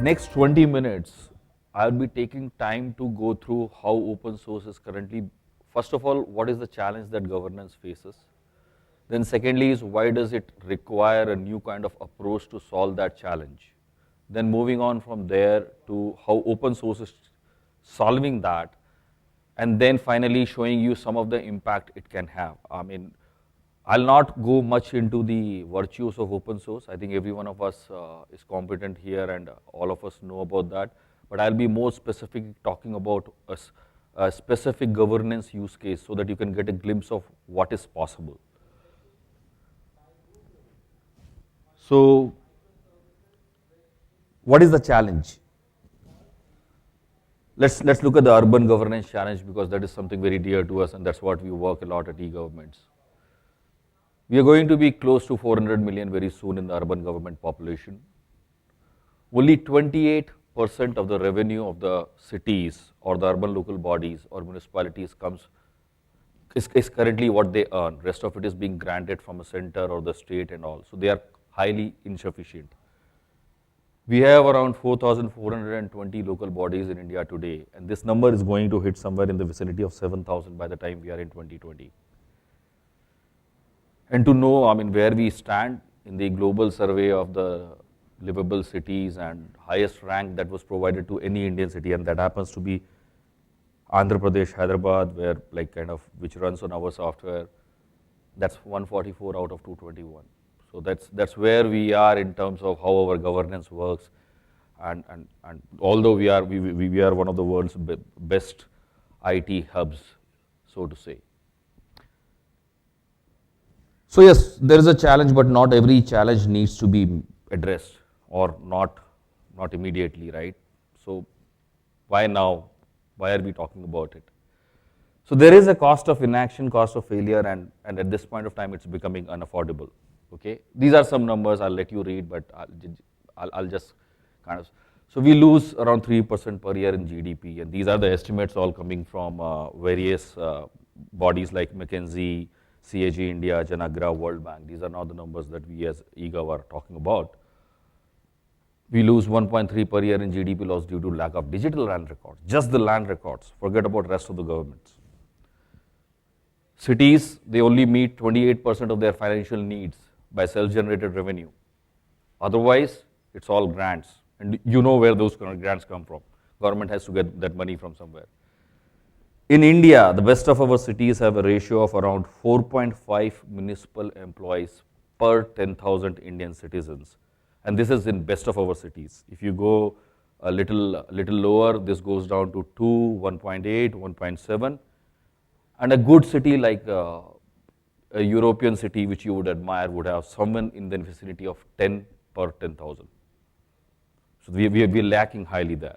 Next 20 minutes, I'll be taking time to go through how open source is currently, first of all, what is the challenge that governance faces? Then secondly is why does it require a new kind of approach to solve that challenge? Then moving on from there to how open source is solving that, and then finally showing you some of the impact it can have. I mean, I'll not go much into the virtues of open source. I think every one of us is competent here and all of us know about that. But I'll be more specific talking about a specific governance use case so that you can get a glimpse of what is possible. So, what is the challenge? Let's look at the urban governance challenge because that is something very dear to us and that's what we work a lot at eGovernments. We are going to be close to 400 million very soon in the urban government population. Only 28% of the revenue of the cities or the urban local bodies or municipalities is currently what they earn. Rest of it is being granted from a center or the state and all. So they are highly insufficient. We have around 4,420 local bodies in India today, and this number is going to hit somewhere in the vicinity of 7,000 by the time we are in 2020. And to know, I mean, where we stand in the global survey of the livable cities and highest rank that was provided to any Indian city, and that happens to be Andhra Pradesh, Hyderabad, where like kind of which runs on our software. That's 144 out of 221. So that's where we are in terms of how our governance works, and although we are one of the world's best IT hubs, so to say. So yes, there is a challenge, but not every challenge needs to be addressed or not immediately, right? So why now? Why are we talking about it? So there is a cost of inaction, cost of failure, and at this point of time, it's becoming unaffordable. Okay, these are some numbers. I'll let you read, but I'll just kind of. So we lose around 3% per year in GDP, and these are the estimates all coming from various bodies like McKinsey, CAG India, Janagra, World Bank. These are not the numbers that we as eGov are talking about. We lose 1.3 per year in GDP loss due to lack of digital land records, just the land records. Forget about rest of the governments. Cities, they only meet 28% of their financial needs by self-generated revenue. Otherwise, it's all grants. And you know where those grants come from. Government has to get that money from somewhere. In India, the best of our cities have a ratio of around 4.5 municipal employees per 10,000 Indian citizens. And this is in best of our cities. If you go a little lower, this goes down to 2, 1.8, 1.7. And a good city like a European city which you would admire would have someone in the vicinity of 10 per 10,000. So we're lacking highly there.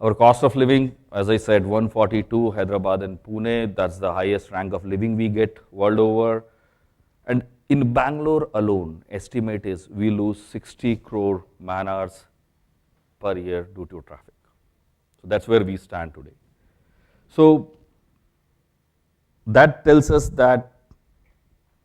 Our cost of living, as I said, 142, Hyderabad and Pune, that's the highest rank of living we get world over. And in Bangalore alone, estimate is we lose 60 crore man hours per year due to traffic. So that's where we stand today. So that tells us that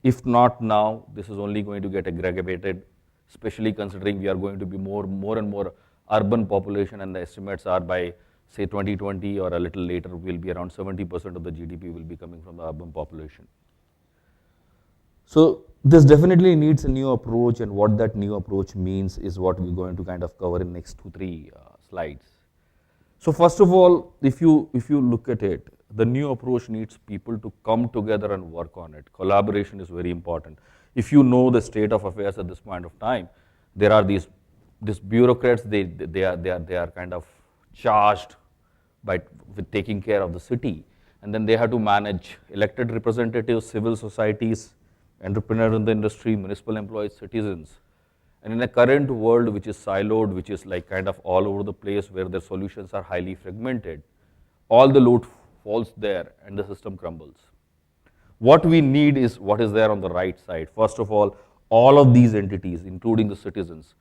if not now, this is only going to get aggravated, especially considering we are going to be more and more urban population, and the estimates are by say 2020 or a little later will be around 70% of the GDP will be coming from the urban population. So this definitely needs a new approach, and what that new approach means is what we're going to kind of cover in next 2-3 slides. So first of all, if you look at it, the new approach needs people to come together and work on it. Collaboration is very important. If you know the state of affairs at this point of time, there are these bureaucrats. They are kind of charged with taking care of the city, and then they have to manage elected representatives, civil societies, entrepreneurs in the industry, municipal employees, citizens. And in a current world which is siloed, which is like kind of all over the place, where the solutions are highly fragmented, all the load falls there and the system crumbles. What we need is what is there on the right side. First of all of these entities, including the citizens,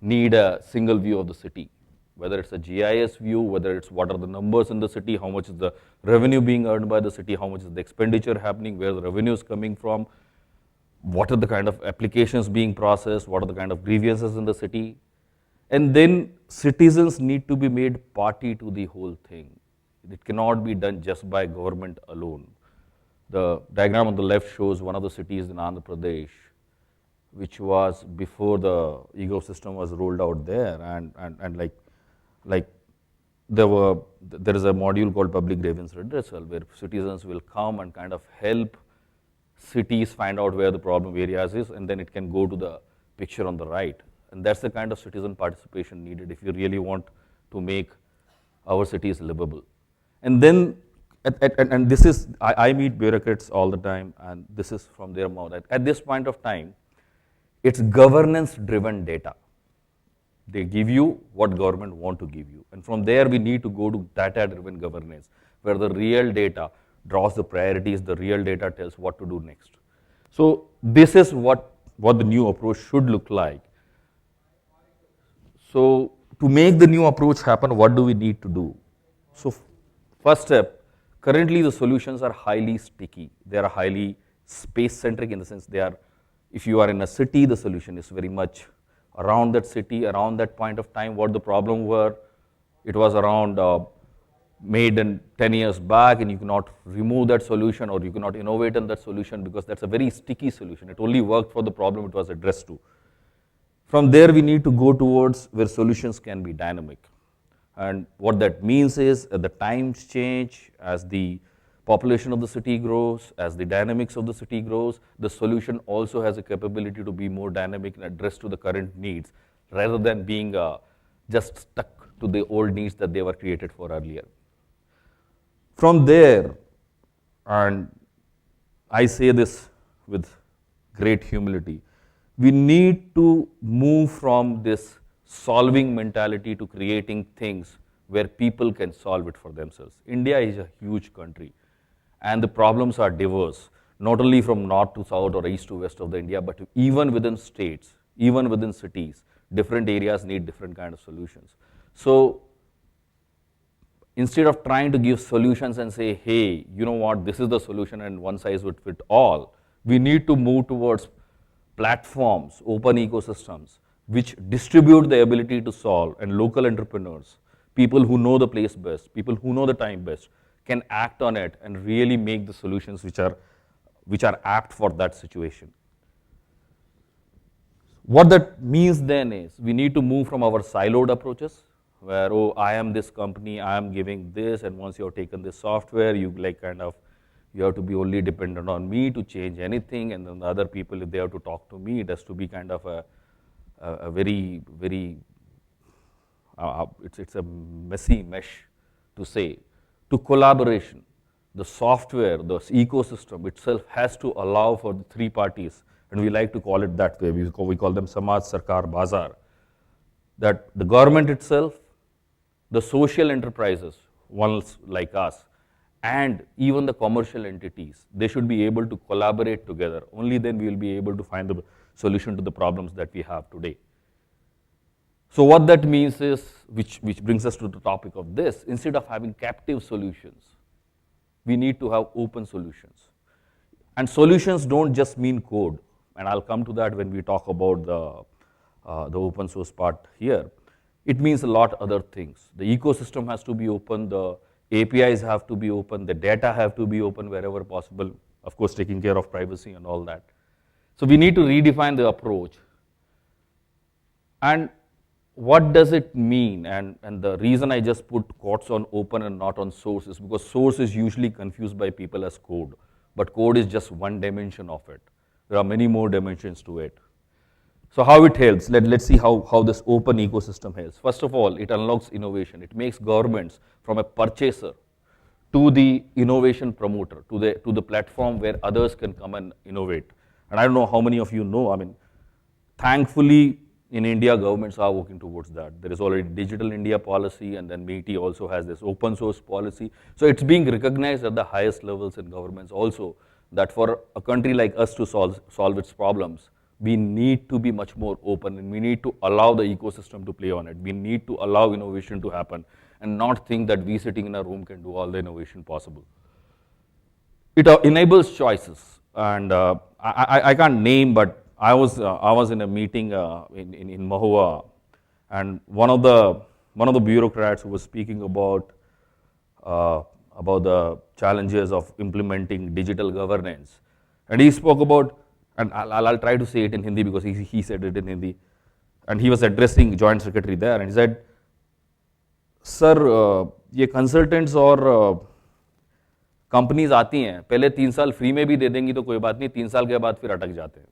need a single view of the city, whether it's a GIS view, whether it's what are the numbers in the city, how much is the revenue being earned by the city, how much is the expenditure happening, where the revenue is coming from, what are the kind of applications being processed, what are the kind of grievances in the city. And then citizens need to be made party to the whole thing. It cannot be done just by government alone. The diagram on the left shows one of the cities in Andhra Pradesh, which was before the eGov system was rolled out there, and like there is a module called public grievance redressal where citizens will come and kind of help cities find out where the problem areas is, and then it can go to the picture on the right. And that's the kind of citizen participation needed if you really want to make our cities livable. And then, and this is, I meet bureaucrats all the time, and this is from their mouth. At this point of time, it's governance-driven data. They give you what government want to give you. And from there, we need to go to data-driven governance, where the real data draws the priorities, the real data tells what to do next. So this is what the new approach should look like. So to make the new approach happen, what do we need to do? So first step, currently the solutions are highly sticky. They are highly space-centric in the sense they are, if you are in a city, the solution is very much around that city, around that point of time, what the problem were. It was around made in 10 years back, and you cannot remove that solution or you cannot innovate on that solution because that's a very sticky solution. It only worked for the problem it was addressed to. From there, we need to go towards where solutions can be dynamic. And what that means is as the times change, as the population of the city grows, as the dynamics of the city grows, the solution also has a capability to be more dynamic and address to the current needs rather than being just stuck to the old needs that they were created for earlier. From there, and I say this with great humility, we need to move from this solving mentality to creating things where people can solve it for themselves. India is a huge country, and the problems are diverse, not only from north to south or east to west of the India, but even within states, even within cities, different areas need different kind of solutions. So instead of trying to give solutions and say, hey, you know what, this is the solution and one size would fit all, we need to move towards platforms, open ecosystems, which distribute the ability to solve, and local entrepreneurs, people who know the place best, people who know the time best, can act on it and really make the solutions which are apt for that situation. What that means then is we need to move from our siloed approaches where, oh, I am this company, I am giving this, and once you have taken this software, you have to be only dependent on me to change anything, and then the other people, if they have to talk to me, it has to be kind of a very, very, it's a messy mesh to say. To collaboration, the software, the ecosystem itself has to allow for the three parties, and we like to call it that way. We call them Samaj, Sarkar, Bazar. That the government itself, the social enterprises, ones like us, and even the commercial entities, they should be able to collaborate together. Only then we will be able to find the solution to the problems that we have today. So what that means is, which brings us to the topic of this, instead of having captive solutions, we need to have open solutions. And solutions don't just mean code, and I'll come to that when we talk about the open source part here. It means a lot other things. The ecosystem has to be open, the APIs have to be open, the data have to be open wherever possible, of course taking care of privacy and all that. So we need to redefine the approach. And what does it mean? And the reason I just put quotes on open and not on source is because source is usually confused by people as code, but code is just one dimension of it. There are many more dimensions to it. So how it helps? Let's see how this open ecosystem helps. First of all, it unlocks innovation. It makes governments from a purchaser to the innovation promoter, to the platform where others can come and innovate. And I don't know how many of you know, I mean, thankfully, in India, governments are working towards that. There is already Digital India policy, and then MeitY also has this open source policy. So it's being recognized at the highest levels in governments also that for a country like us to solve its problems, we need to be much more open, and we need to allow the ecosystem to play on it. We need to allow innovation to happen and not think that we sitting in a room can do all the innovation possible. It enables choices, and I can't name, but I was in a meeting in Mahua, And one of the bureaucrats who was speaking about the challenges of implementing digital governance, and he spoke about, and I'll try to say it in Hindi because he said it in Hindi, and he was addressing joint secretary there, and he said, sir ये consultants और companies आती हैं, पहले 3 साल free में भी दे देंगी तो कोई बात नहीं, 3 साल के बाद फिर अटक जाते हैं,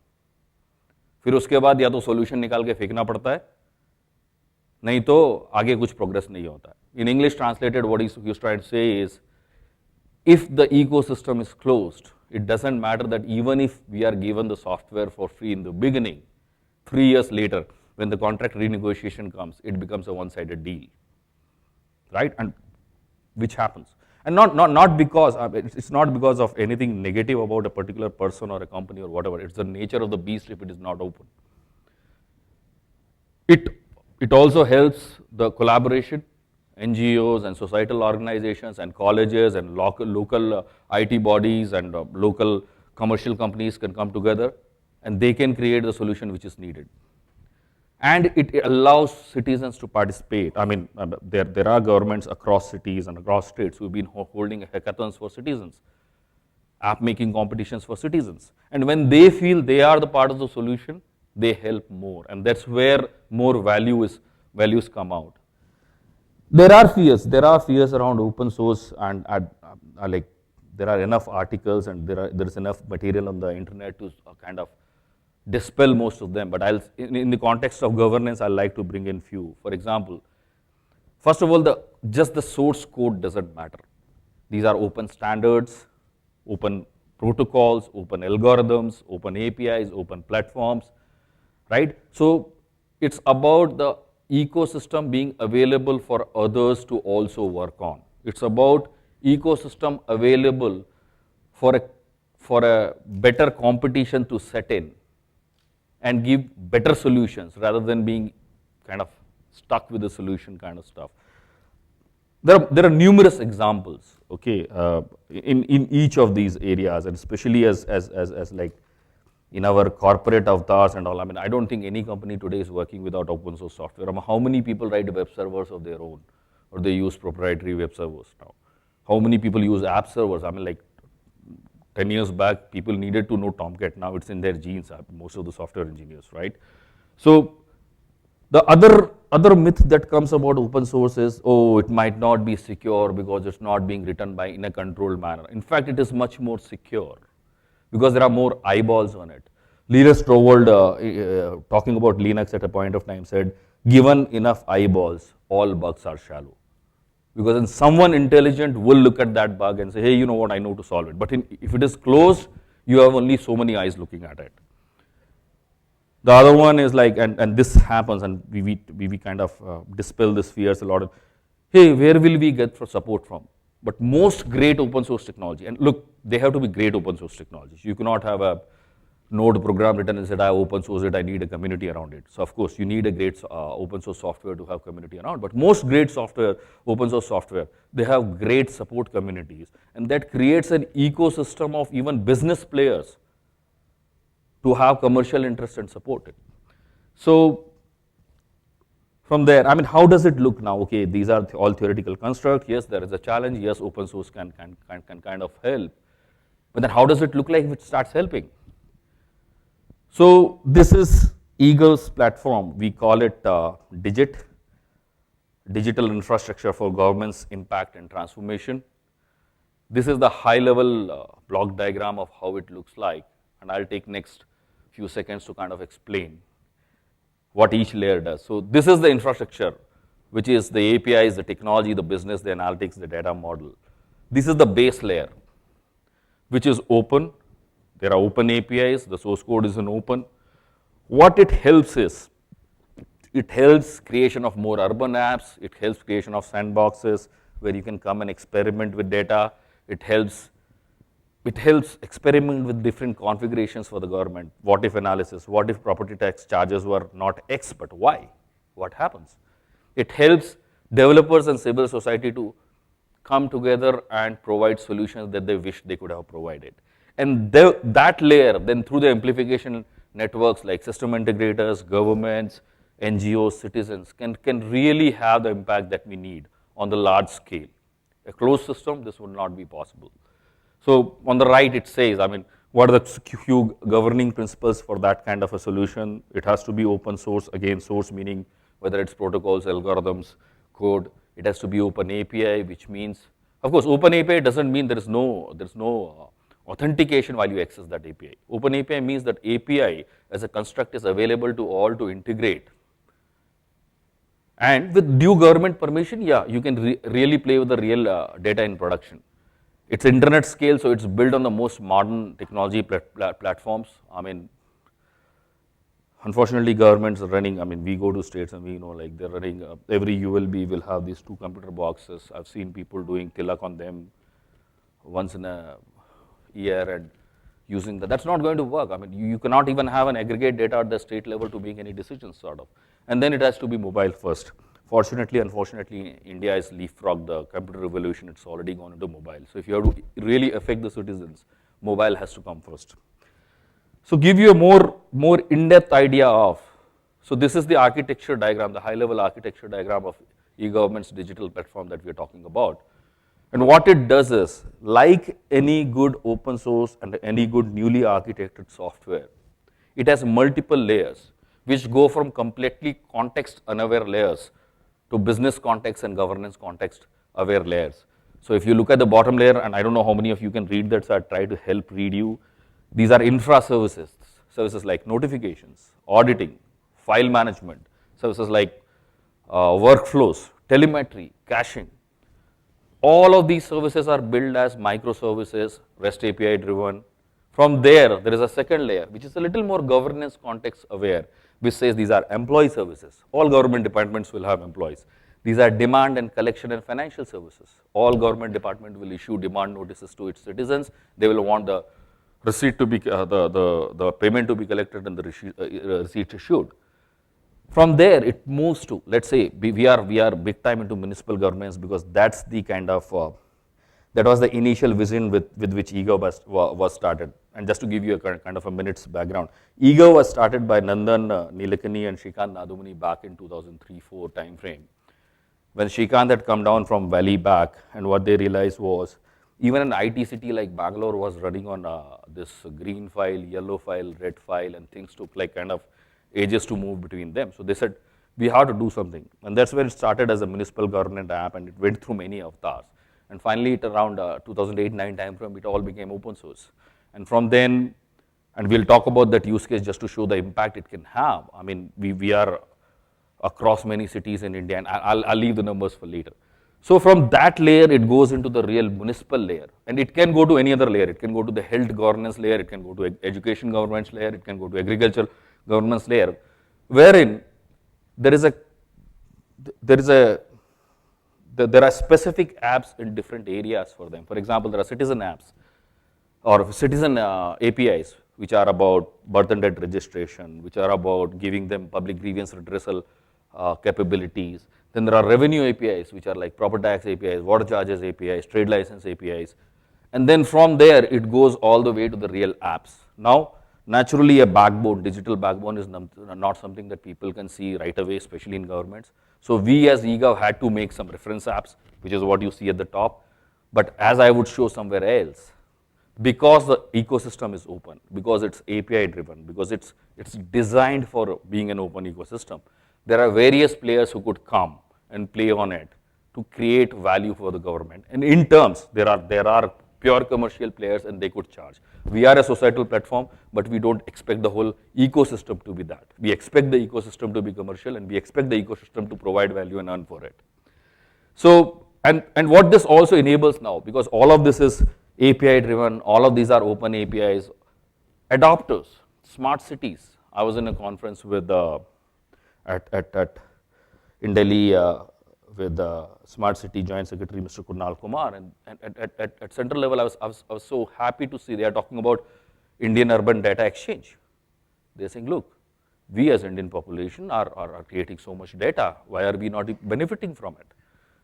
फिर उसके बाद या तो सॉल्यूशन निकाल के फेंकना पड़ता है, नहीं तो आगे कुछ प्रोग्रेस नहीं होता है. In English translated what he was trying to say is, if the ecosystem is closed, it doesn't matter that even if we are given the software for free in the beginning, 3 years later, when the contract renegotiation comes, it becomes a one-sided deal, right? And which happens. And not because, it's not because of anything negative about a particular person or a company or whatever, it's the nature of the beast if it is not open. It also helps the collaboration. NGOs and societal organizations and colleges and local IT bodies and local commercial companies can come together and they can create the solution which is needed. And it allows citizens to participate. I mean, there are governments across cities and across states who have been holding hackathons for citizens, app making competitions for citizens. And when they feel they are the part of the solution, they help more. And that's where more values come out. There are fears around open source, and like there are enough articles and there is enough material on the internet to kind of dispel most of them. But in the context of governance, I like to bring in few. For example, first of all, just the source code doesn't matter. These are open standards, open protocols, open algorithms, open APIs, open platforms, right? So it's about the ecosystem being available for others to also work on. It's about ecosystem available for a better competition to set in and give better solutions rather than being kind of stuck with the solution kind of stuff. There are numerous examples, okay, in each of these areas, and especially as like in our corporate avatars and all. I mean, I don't think any company today is working without open source software. I mean, how many people write web servers of their own, or they use proprietary web servers now? How many people use app servers? I mean, like 10 years back, people needed to know Tomcat. Now it's in their genes, most of the software engineers, right? So the other myth that comes about open source is, oh, it might not be secure because it's not being written in a controlled manner. In fact, it is much more secure, because there are more eyeballs on it. Linus Torvald, talking about Linux at a point of time, said, given enough eyeballs, all bugs are shallow. Because then someone intelligent will look at that bug and say, hey, you know what, I know to solve it. But if it is closed, you have only so many eyes looking at it. The other one is like, and this happens, and we kind of dispel these fears a lot of, hey, where will we get for support from? But most great open source technology, and look, they have to be great open source technologies. You cannot have a Node program written and said, I open source it, I need a community around it. So of course, you need a great open source software to have community around. But most great software, open source software, they have great support communities. And that creates an ecosystem of even business players to have commercial interest and support it. So from there, I mean, how does it look now? Okay, these are all theoretical constructs. Yes, there is a challenge. Yes, open source can kind of help. But then how does it look like if it starts helping? So this is eGov's platform. We call it DIGIT, Digital Infrastructure for Government's Impact and Transformation. This is the high-level block diagram of how it looks like. And I'll take next few seconds to kind of explain what each layer does. So this is the infrastructure, which is the APIs, the technology, the business, the analytics, the data model. This is the base layer, which is open. There are open APIs, the source code is in open. What it helps is, it helps creation of more urban apps, it helps creation of sandboxes where you can come and experiment with data. It helps experiment with different configurations for the government. What if analysis? What if property tax charges were not X but Y? What happens? It helps developers and civil society to come together and provide solutions that they wish they could have provided. And that layer, then through the amplification networks like system integrators, governments, NGOs, citizens can really have the impact that we need on the large scale. A closed system, this would not be possible. So on the right, it says, I mean, what are the few governing principles for that kind of a solution? It has to be open source. Again, source meaning whether it's protocols, algorithms, code. It has to be open API, which means, of course, open API doesn't mean there is no authentication while you access that API. Open API means that API as a construct is available to all to integrate. And with due government permission, yeah, you can really play with the real data in production. It's internet scale, so it's built on the most modern technology platforms. I mean, unfortunately, governments are running, I mean, we go to states and we know like they're running, every ULB will have these 2 computer boxes. I've seen people doing tilak on them once in a year and using that. That's not going to work. I mean, you cannot even have an aggregate data at the state level to make any decisions, sort of. And then it has to be mobile first. Fortunately, unfortunately, India has leapfrogged the computer revolution. It's already gone into mobile. So if you have to really affect the citizens, mobile has to come first. So give you a more in-depth idea of, so this is the architecture diagram, the high-level architecture diagram of e-government's digital platform that we are talking about. And what it does is, like any good open source and any good newly architected software, it has multiple layers which go from completely context-unaware layers to business context and governance context-aware layers. So if you look at the bottom layer, and I don't know how many of you can read that, so I try to help read you. These are infra services, services like notifications, auditing, file management, services like workflows, telemetry, caching. All of these services are built as microservices, REST API driven. From there is a second layer, which is a little more governance context aware, which says these are employee services. All government departments will have employees. These are demand and collection and financial services. All government department will issue demand notices to its citizens. They will want the receipt to be, the payment to be collected and the receipt issued. From there, it moves to, let's say, we are big time into municipal governments because that's the kind of, that was the initial vision with which eGov was started. And just to give you a kind of a minute's background, eGov was started by Nandan Nilekani and Shrikant Nadumani back in 2003-04 time frame. When Shrikant had come down from Valley back, and what they realized was, even an IT city like Bangalore was running on this green file, yellow file, red file, and things took like kind of ages to move between them. So they said, we have to do something. And that's where it started as a municipal government app, and it went through many avatars. And finally, it around 2008-09 time frame, it all became open source. And from then, and we'll talk about that use case just to show the impact it can have. I mean, we are across many cities in India, and I'll leave the numbers for later. So from that layer, it goes into the real municipal layer, and it can go to any other layer. It can go to the health governance layer, it can go to education governance layer, it can go to agriculture governance layer, wherein there are specific apps in different areas for them. For example, there are citizen apps or citizen APIs, which are about birth and death registration, which are about giving them public grievance redressal capabilities. Then there are revenue APIs, which are like property tax APIs, water charges APIs, trade license APIs. And then from there, it goes all the way to the real apps. Now, naturally, a backbone, digital backbone is not something that people can see right away, especially in governments. So we as eGov had to make some reference apps, which is what you see at the top. But as I would show somewhere else, because the ecosystem is open, because it's API driven, because it's designed for being an open ecosystem, there are various players who could come and play on it to create value for the government. And in terms, there are pure commercial players and they could charge. We are a societal platform, but we don't expect the whole ecosystem to be that. We expect the ecosystem to be commercial, and we expect the ecosystem to provide value and earn for it. So, and what this also enables now, because all of this is API driven, all of these are open APIs, adopters, smart cities. I was in a conference with in Delhi with the Smart City Joint Secretary, Mr. Kunal Kumar, and at central level, I was so happy to see they are talking about Indian Urban Data Exchange. They're saying, look, we as Indian population are creating so much data. Why are we not benefiting from it?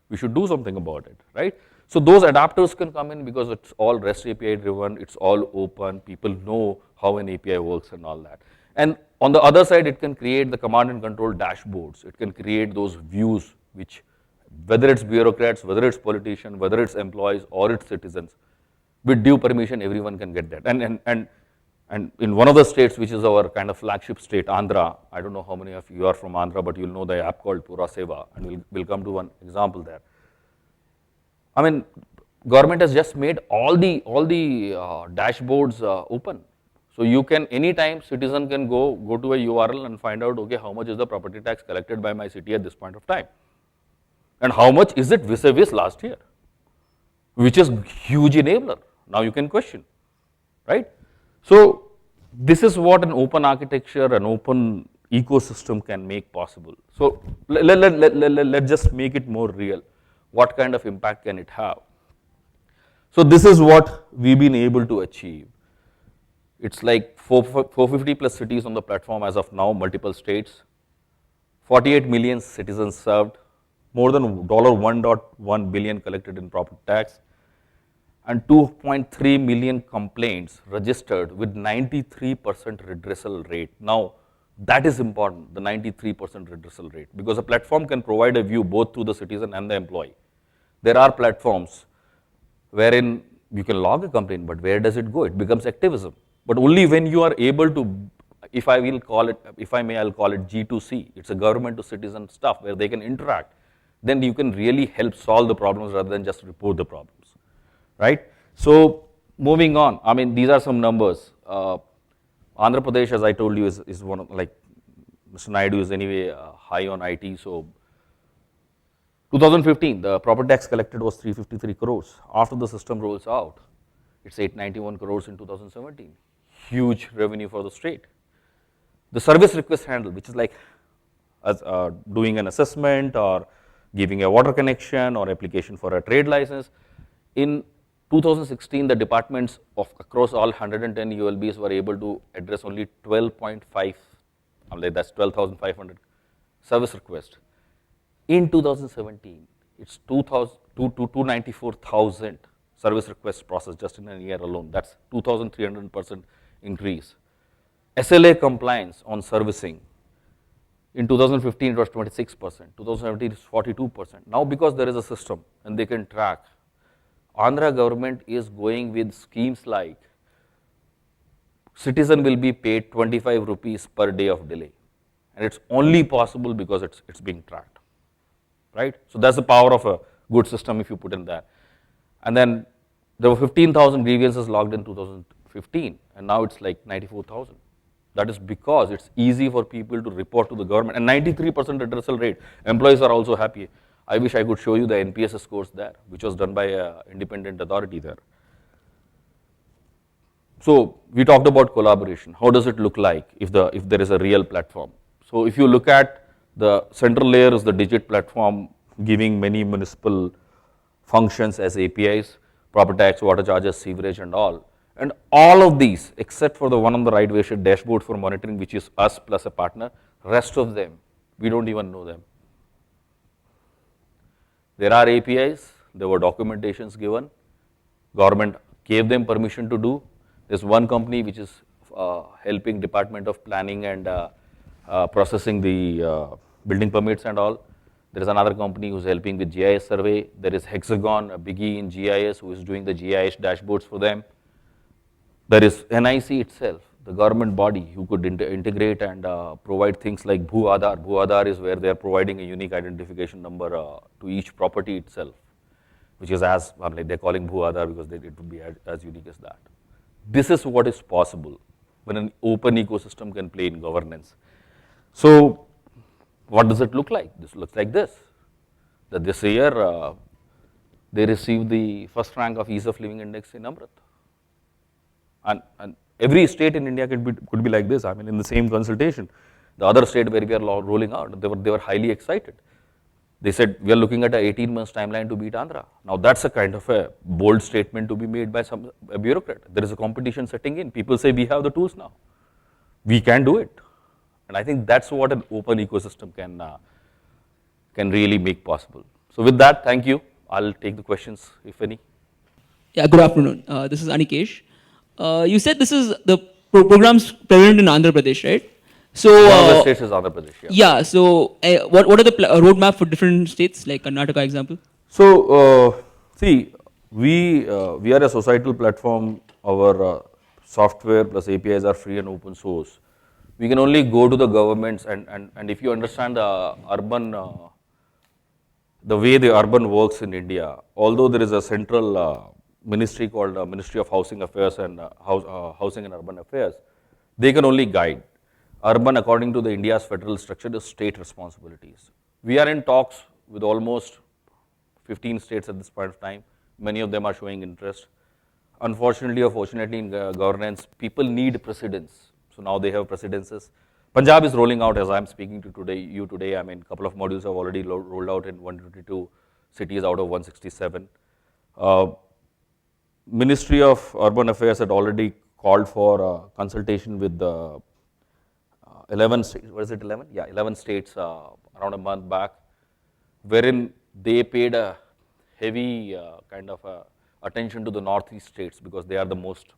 We should do something about it, right? So those adapters can come in because it's all REST API driven, it's all open, people know how an API works and all that. And on the other side, it can create the command and control dashboards. It can create those views which, whether it's bureaucrats, whether it's politicians, whether it's employees or it's citizens, with due permission, everyone can get that. And in one of the states, which is our kind of flagship state, Andhra, I don't know how many of you are from Andhra, but you'll know the app called Pura Seva, and we'll come to one example there. I mean, government has just made all the dashboards open. So you can, anytime citizen can go to a URL and find out, okay, how much is the property tax collected by my city at this point of time? And how much is it vis-a-vis last year? Which is huge enabler. Now you can question, right? So this is what an open architecture, an open ecosystem can make possible. So let's just make it more real. What kind of impact can it have? So this is what we've been able to achieve. It's like 450 plus cities on the platform as of now, multiple states, 48 million citizens served, more than $1.1 billion collected in property tax, and 2.3 million complaints registered with 93% redressal rate. Now, that is important, the 93% redressal rate, because a platform can provide a view both to the citizen and the employee. There are platforms wherein you can log a complaint, but where does it go? It becomes activism. But only when you are able to, if I may, I'll call it G2C. It's a government to citizen stuff where they can interact. Then you can really help solve the problems rather than just report the problems, right? So moving on, I mean, these are some numbers. Andhra Pradesh, as I told you, is one of, like, Mr. Naidu is anyway high on IT. So 2015, the property tax collected was 353 crores. After the system rolls out, it's 891 crores in 2017. Huge revenue for the state. The service request handle, which is like doing an assessment or giving a water connection or application for a trade license. In 2016, the departments of across all 110 ULBs were able to address only 12.5, that's 12,500 service requests. In 2017, it's 294,000 service requests processed just in a year alone. That's 2,300% increase. SLA compliance on servicing. In 2015, it was 26%. 2017, it's 42%. Now, because there is a system and they can track, Andhra government is going with schemes like citizen will be paid 25 rupees per day of delay. And it's only possible because it's being tracked, right? So that's the power of a good system if you put in that. And then there were 15,000 grievances logged in 2015, and now it's like 94,000. That is because it's easy for people to report to the government, and 93% redressal rate. Employees are also happy. I wish I could show you the NPS scores there, which was done by an independent authority there. So we talked about collaboration. How does it look like if there is a real platform? So if you look at the central layer is the digit platform giving many municipal functions as APIs, property tax, water charges, sewerage and all. And all of these, except for the one on the right, where should dashboard for monitoring, which is us plus a partner, rest of them, we don't even know them. There are APIs, there were documentations given, government gave them permission to do. There's one company which is helping Department of Planning and processing the building permits and all. There is another company who's helping with GIS survey. There is Hexagon, a biggie in GIS, who is doing the GIS dashboards for them. There is NIC itself, the government body who could integrate and provide things like Bhu Aadhaar. Bhu Aadhaar is where they are providing a unique identification number to each property itself, which is as, like they're calling Bhu Aadhaar because it would be as unique as that. This is what is possible when an open ecosystem can play in governance. So what does it look like? This looks like this, that this year they received the first rank of ease of living index in Amrit. And every state in India could be like this. I mean, in the same consultation, the other state where we are rolling out, they were highly excited. They said, we are looking at an 18 months timeline to beat Andhra. Now that's a kind of a bold statement to be made by a bureaucrat. There is a competition setting in. People say, we have the tools now. We can do it. And I think that's what an open ecosystem can really make possible. So with that, thank you. I'll take the questions, if any. Yeah, good afternoon. This is Anikesh. You said this is the programs prevalent in Andhra Pradesh, right? So One of the states is Andhra Pradesh. Yeah. yeah. So what are the roadmap for different states, like Karnataka example? So see, we are a societal platform. Our software plus APIs are free and open source. We can only go to the governments, and if you understand the urban, the way the urban works in India, although there is a central ministry called Ministry of Housing Affairs and Housing and Urban Affairs, they can only guide. Urban, according to the India's federal structure, is state responsibilities. We are in talks with almost 15 states at this point of time. Many of them are showing interest. Unfortunately or fortunately in governance, people need precedents. So now they have precedences. Punjab is rolling out as I'm speaking to you today. I mean, a couple of modules have already rolled out in 122 cities out of 167. Ministry of Urban Affairs had already called for consultation with the 11 states. What is it, 11? Yeah, 11 states around a month back, wherein they paid a heavy kind of attention to the northeast states because they are the most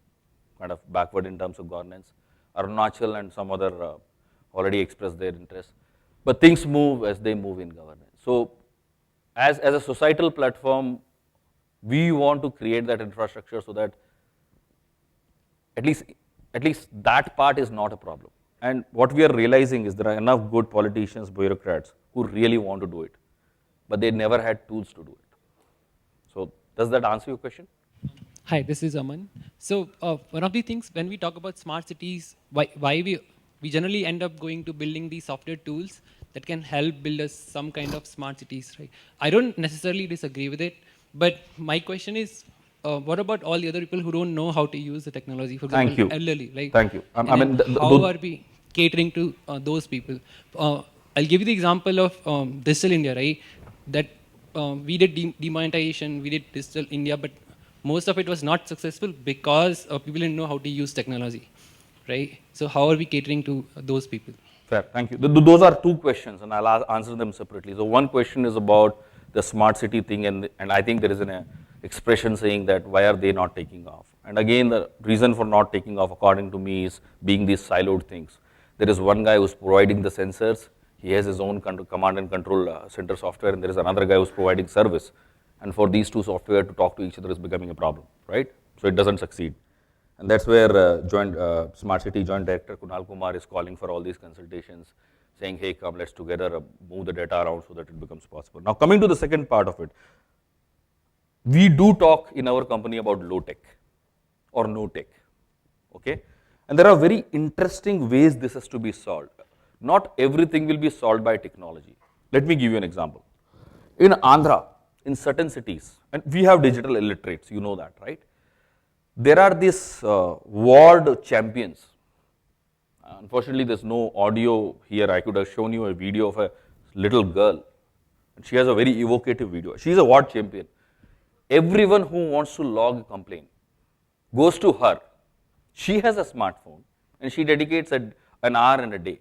kind of backward in terms of governance. Arunachal and some other already expressed their interest. But things move as they move in governance. So as a societal platform, we want to create that infrastructure so that at least that part is not a problem. And what we are realizing is there are enough good politicians, bureaucrats who really want to do it, but they never had tools to do it. So does that answer your question? Hi, this is Aman. So one of the things when we talk about smart cities, why we generally end up going to building these software tools that can help build us some kind of smart cities, right? I don't necessarily disagree with it, but my question is, what about all the other people who don't know how to use the technology? For example, Thank you. elderly, right? Thank you. I mean, how are we catering to those people? I'll give you the example of Digital India, right? That we did demonetization, we did Digital India, but most of it was not successful because people didn't know how to use technology, right? So how are we catering to those people? Fair, thank you. Those are two questions, and I'll answer them separately. So one question is about the smart city thing, and I think there is an expression saying that why are they not taking off? And again, the reason for not taking off, according to me, is being these siloed things. There is one guy who's providing the sensors. He has his own command and control center software, and there is another guy who's providing service. And for these two software to talk to each other is becoming a problem, right? So it doesn't succeed. And that's where Smart City Joint Director Kunal Kumar is calling for all these consultations, saying, hey, come, let's together move the data around so that it becomes possible. Now, coming to the second part of it, we do talk in our company about low tech or no tech, okay? And there are very interesting ways this has to be solved. Not everything will be solved by technology. Let me give you an example. In Andhra, in certain cities, and we have digital illiterates, you know that, right? There are these ward champions. Unfortunately, there's no audio here. I could have shown you a video of a little girl. And she has a very evocative video. She's a ward champion. Everyone who wants to log a complaint goes to her. She has a smartphone and she dedicates an hour in a day.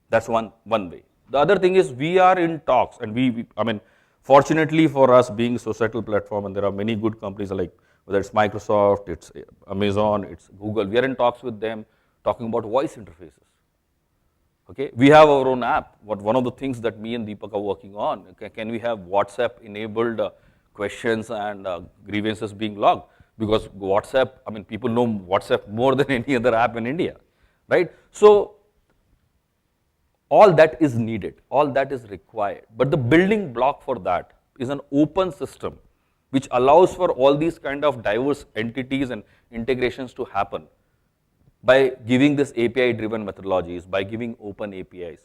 That's one way. The other thing is we are in talks, and I mean, fortunately for us being a societal platform, and there are many good companies like whether it's Microsoft, it's Amazon, it's Google, we are in talks with them talking about voice interfaces. Okay, we have our own app. One of the things that me and Deepak are working on, can we have WhatsApp enabled questions and grievances being logged? Because WhatsApp, I mean, people know WhatsApp more than any other app in India, right? So all that is needed, all that is required. But the building block for that is an open system which allows for all these kind of diverse entities and integrations to happen by giving this API driven methodologies, by giving open APIs,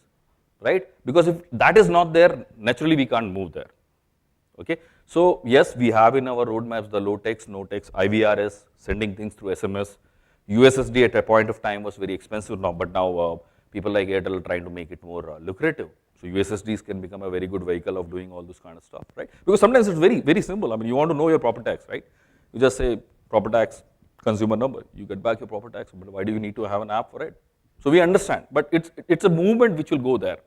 right? Because if that is not there, naturally we can't move there. Okay, so yes, we have in our roadmaps the low text, no text, IVRS, sending things through SMS. USSD at a point of time was very expensive now, but now people like Airtel are trying to make it more lucrative. So USSDs can become a very good vehicle of doing all this kind of stuff, right? Because sometimes it's very, very simple. I mean, you want to know your proper tax, right? You just say proper tax, consumer number, you get back your proper tax, but why do you need to have an app for it? So we understand, but it's a movement which will go there,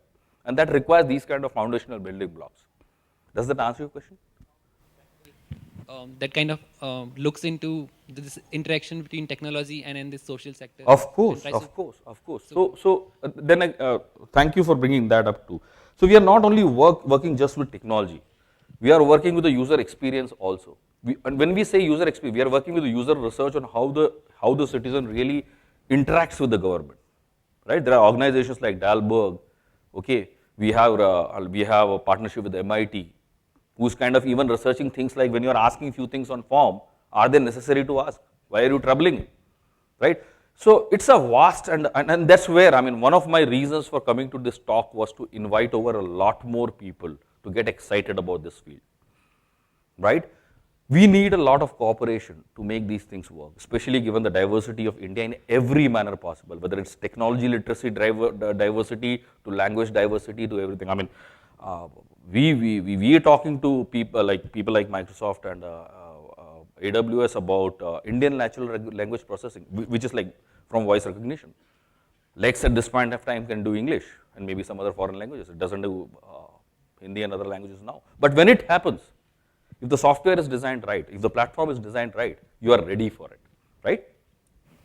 and that requires these kind of foundational building blocks. Does that answer your question? That kind of looks into this interaction between technology and in this social sector. Of course, And tries to- of course, of course. Thank you for bringing that up too. So we are not only working just with technology, we are working with the user experience also. And when we say user experience, we are working with the user research on how the citizen really interacts with the government, right? There are organizations like Dalberg, okay. We have a partnership with MIT, who's kind of even researching things like when you are asking few things on form, are they necessary to ask? Why are you troubling it? Right? So it's a vast, and that's where, I mean, one of my reasons for coming to this talk was to invite over a lot more people to get excited about this field, right? We need a lot of cooperation to make these things work, especially given the diversity of India in every manner possible, whether it's technology literacy diversity to language diversity to everything. I mean, we are talking to people like Microsoft and AWS about Indian natural language processing, which is like from voice recognition. Lex at this point of time can do English and maybe some other foreign languages. It doesn't do Hindi and other languages now. But when it happens, if the software is designed right, if the platform is designed right, you are ready for it, right?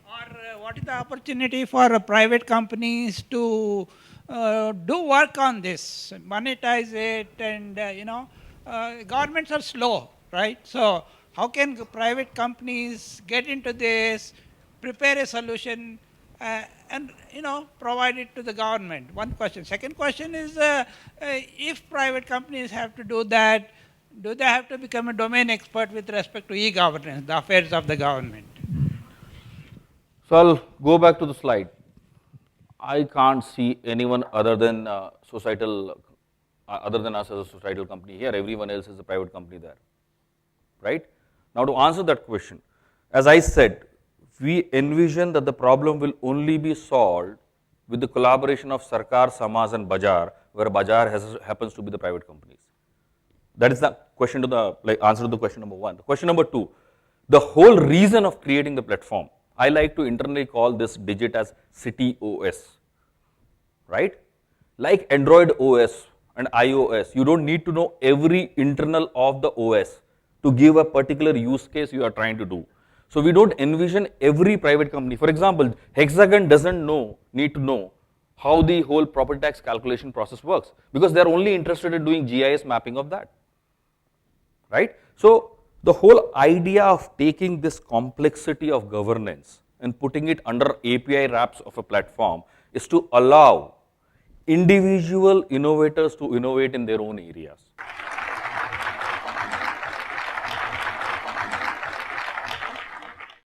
Or what is the opportunity for private companies to do work on this, monetize it, and governments are slow, right? So how can private companies get into this, prepare a solution, and provide it to the government? One question. Second question is, if private companies have to do that, do they have to become a domain expert with respect to e-governance, the affairs of the government? So I'll go back to the slide. I can't see anyone other than other than us as a societal company here. Everyone else is a private company there, right? Now to answer that question, as I said, we envision that the problem will only be solved with the collaboration of Sarkar, Samaj and Bazaar, where Bazaar happens to be the private companies. That is the question to the answer to the question number one. The question number two, the whole reason of creating the platform, I like to internally call this digit as City OS, right? Like Android OS and iOS, you don't need to know every internal of the OS to give a particular use case you are trying to do. So we don't envision every private company. For example, Hexagon doesn't need to know how the whole property tax calculation process works, because they're only interested in doing GIS mapping of that, right? So the whole idea of taking this complexity of governance and putting it under API wraps of a platform is to allow individual innovators to innovate in their own areas.